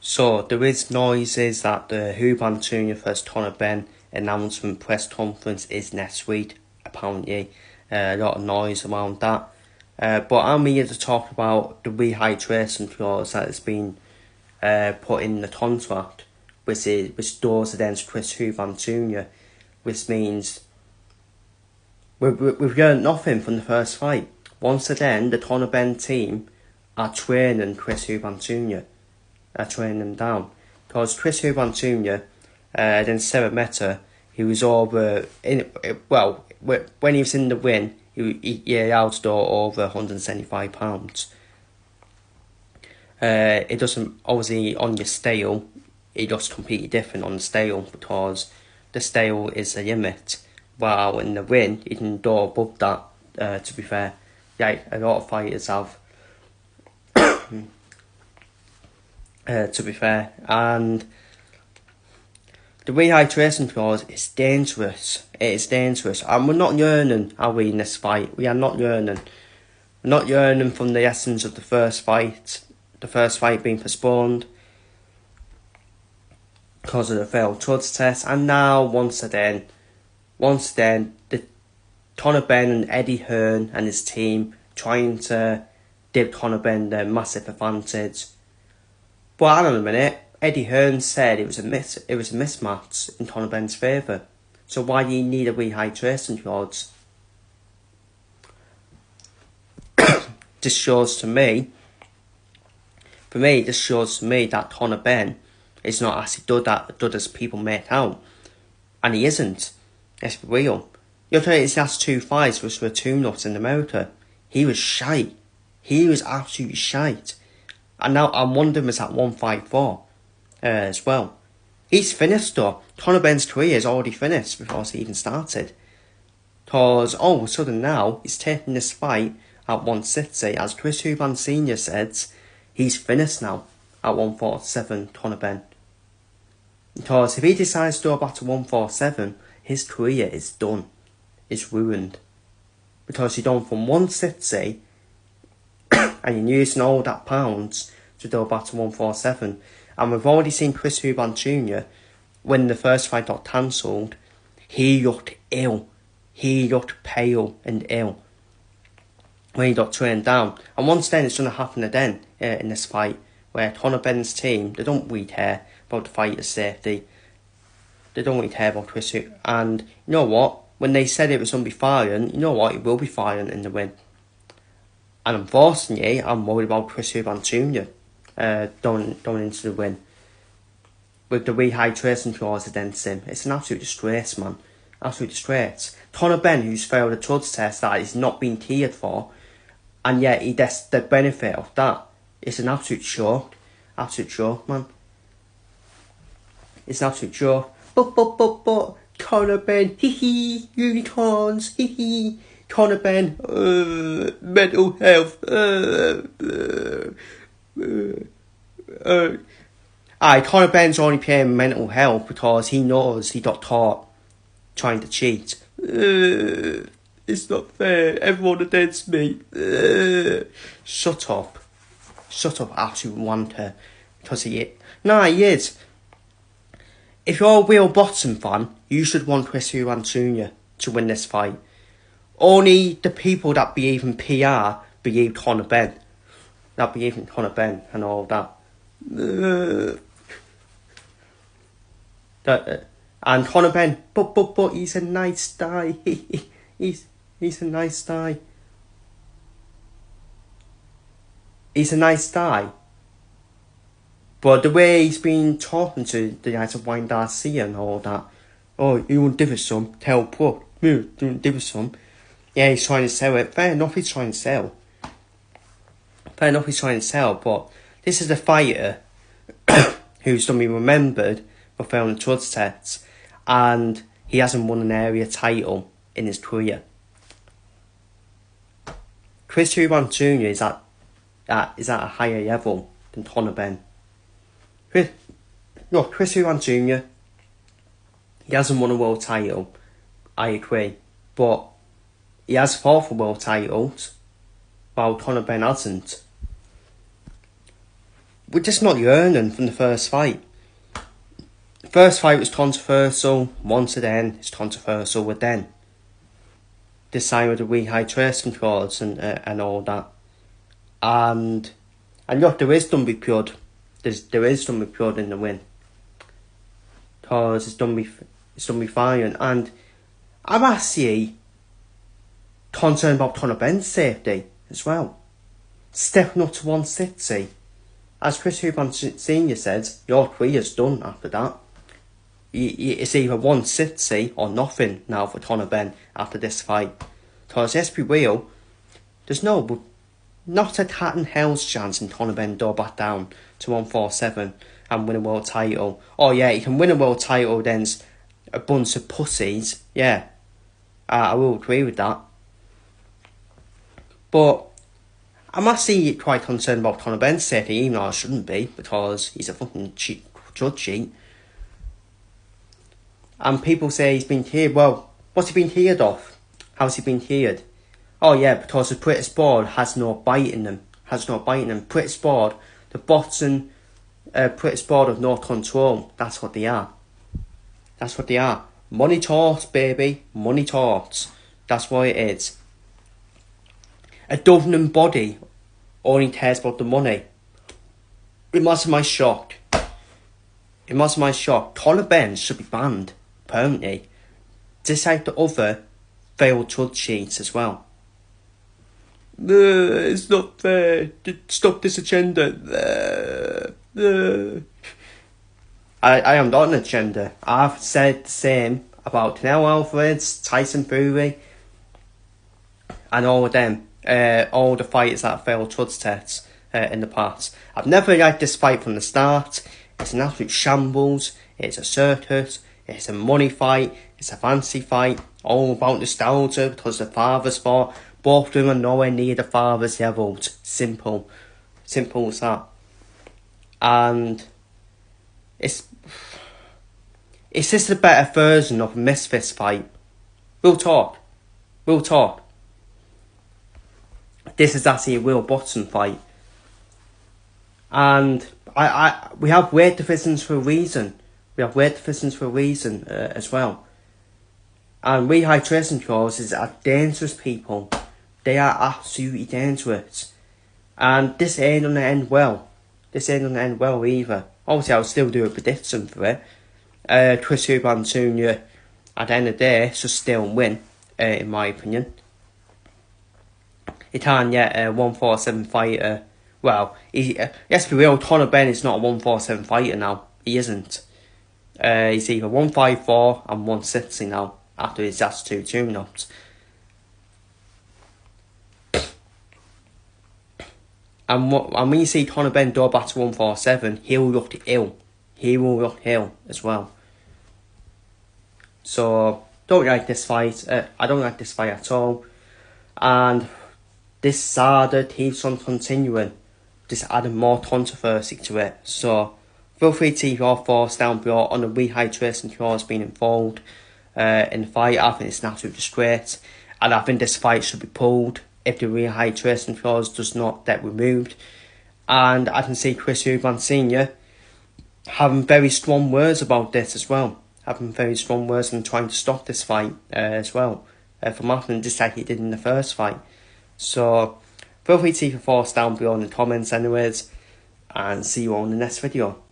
So there is noises that the Eubank Jr. vs Conor Benn announcement press conference is next week, apparently. A lot of noise around that. But I'm here to talk about the rehydration clause that has been put in the contract, which doors against Chris Eubank Jr., which means we've learned nothing from the first fight. Once again, the Conor Benn team are training Chris Eubank Jr., are training him down. Because Chris Eubank Jr., against Sarah Meta, he was over, when he was in the win, he allowed to do over £175. It doesn't, obviously on your stale, it looks completely different on the stale because the stale is a limit, while in the win, you can do above that, to be fair. Yeah, a lot of fighters have, to be fair, and the rehydration clause is dangerous. It is dangerous, and we're not learning, are we, in this fight? We are not learning. We're not learning from the lessons of the first fight. The first fight being postponed because of the failed trust test, and now once again, the Conor Benn and Eddie Hearn and his team trying to give Conor Benn the massive advantage. But hang on a minute, Eddie Hearn said it was a mismatch in Conor Benn's favour. So why do you need a rehydration clause? This shows to me that Conor Benn is not actually good as people make out. And he isn't. Let's be real. You look at his last two fights, which were tune-ups in America. He was shite. He was absolutely shite. And now I'm wondering was at 154 as well. He's finished though. Conor Benn's career is already finished before he even started. Because all of a sudden now, he's taking this fight at 160. As Chris Eubank Sr. said, he's finished now at 147, Conor Benn. Because if he decides to go back to 147, his career is done. It's ruined. Because you're done from 160 and you're using all that pounds to go back to 147. And we've already seen Chris Eubank Jr. when the first fight got cancelled. He looked ill. He looked pale and ill when he got trained down. And once then, it's going to happen again in this fight, where Conor Benn's team, they don't really care about the fighter's safety. They don't really care about Chris Eubank. And you know what? When they said it was going to be violent, you know what? It will be violent in the win. And unfortunately, I'm worried about Chris Eubank Jr. Going into the win. With the rehydration clause against him. It's an absolute disgrace, man. Absolute disgrace. Conor Benn, who's failed a drugs test that he's not been cleared for, and yet he gets the benefit of that. It's an absolute joke. Absolute joke, man. It's an absolute joke. But, Conor Benn, unicorns, Conor Benn, mental health, Conor Benn's only playing mental health because he knows he got caught trying to cheat. It's not fair, everyone against me. Shut up, absolute wanker. Because he is. If you're a real boxing fan, you should want Chris Eubank Jr. to win this fight. Only the people that believe in PR believe Conor Benn. That believe in Conor Benn and all that. And Conor Benn, but he's a nice guy. he's a nice guy. He's a nice guy. But the way he's been talking to the guys of Wayne Garcia and all that, oh, you won't give us some, tell Pro, you won't give us some. Yeah, he's trying to sell it. Fair enough, he's trying to sell. But this is a fighter who's going to be remembered for failing drugs tests, and he hasn't won an area title in his career. Chris Eubank Jr. is at a higher level than Conor Benn. Chris Eubank Jr. He hasn't won a world title, I agree, but he has fought for world titles, while Conor Benn hasn't. we're just not yearning from the first fight. The first fight was controversial. Once again, it's controversial with Benn. This time with the rehydration clause and all that. And look, there is done be pure. There is done be pure in the win. Because it's done be fine. And I'm actually concerned about Conor Benn's safety as well. Stepping up to 160. As Chris Eubank Senior says, your career's done after that. It's either 160 or nothing now for Conor Benn after this fight. Because let's be real, there's not a cat in hell's chance in Conor Benn go back down to 147 and win a world title. Oh yeah, he can win a world title against a bunch of pussies. Yeah, I will agree with that. But I'm actually quite concerned about Conor Benn's safety, even though I shouldn't be, because he's a fucking judge sheet. And people say he's been cleared. Well, what's he been cleared of? How's he been cleared? Oh yeah, because the British board has no bite in them. British board, the boxing British board of no control. That's what they are. Money talks, baby. Money talks. That's what it is. A governing body only cares about the money. Imagine my shock. Conor Benn should be banned permanently. Just like the other failed judge sheets as well. It's not fair. Stop this agenda. I am not an agenda. I've said the same about Canelo Alvarez, Tyson Fury, and all of them. All the fighters that failed judge tests in the past. I've never liked this fight from the start. It's an absolute shambles. It's a circus. It's a money fight. It's a fancy fight. All about nostalgia because the fathers fought. Both of them are nowhere near the fathers' levels. Simple as that. And it's just a better version of a Misfits fight. We'll talk. This is actually a real boxing fight. And we have weight divisions for a reason. As well. And rehydration clauses are dangerous, people. They are absolutely dangerous. And this ain't gonna end well. Either. Obviously, I'll still do a prediction for it. Chris Eubank Jr. at the end of the day should still win, in my opinion. He can't yet a 147 fighter. Well, let's be real, Conor Benn is not a 147 fighter now. He isn't. He's either 154 and 160 now after his last two tune-ups. And when you see Conor Benn go back to 147, he will look ill. As well. So, don't like this fight. I don't like this fight at all. And this saga keeps on continuing. Just adding more controversy to it. So, feel free to leave your thoughts down below on the rehydration clause being involved in the fight. I think it's an absolute disgrace. And I think this fight should be pulled if the rehydration clause does not get removed. And I can see Chris Eubank Senior having very strong words about this as well. And trying to stop this fight as well. From happening just like he did in the first fight. So, feel free to leave your thoughts down below in the comments anyways. And see you all in the next video.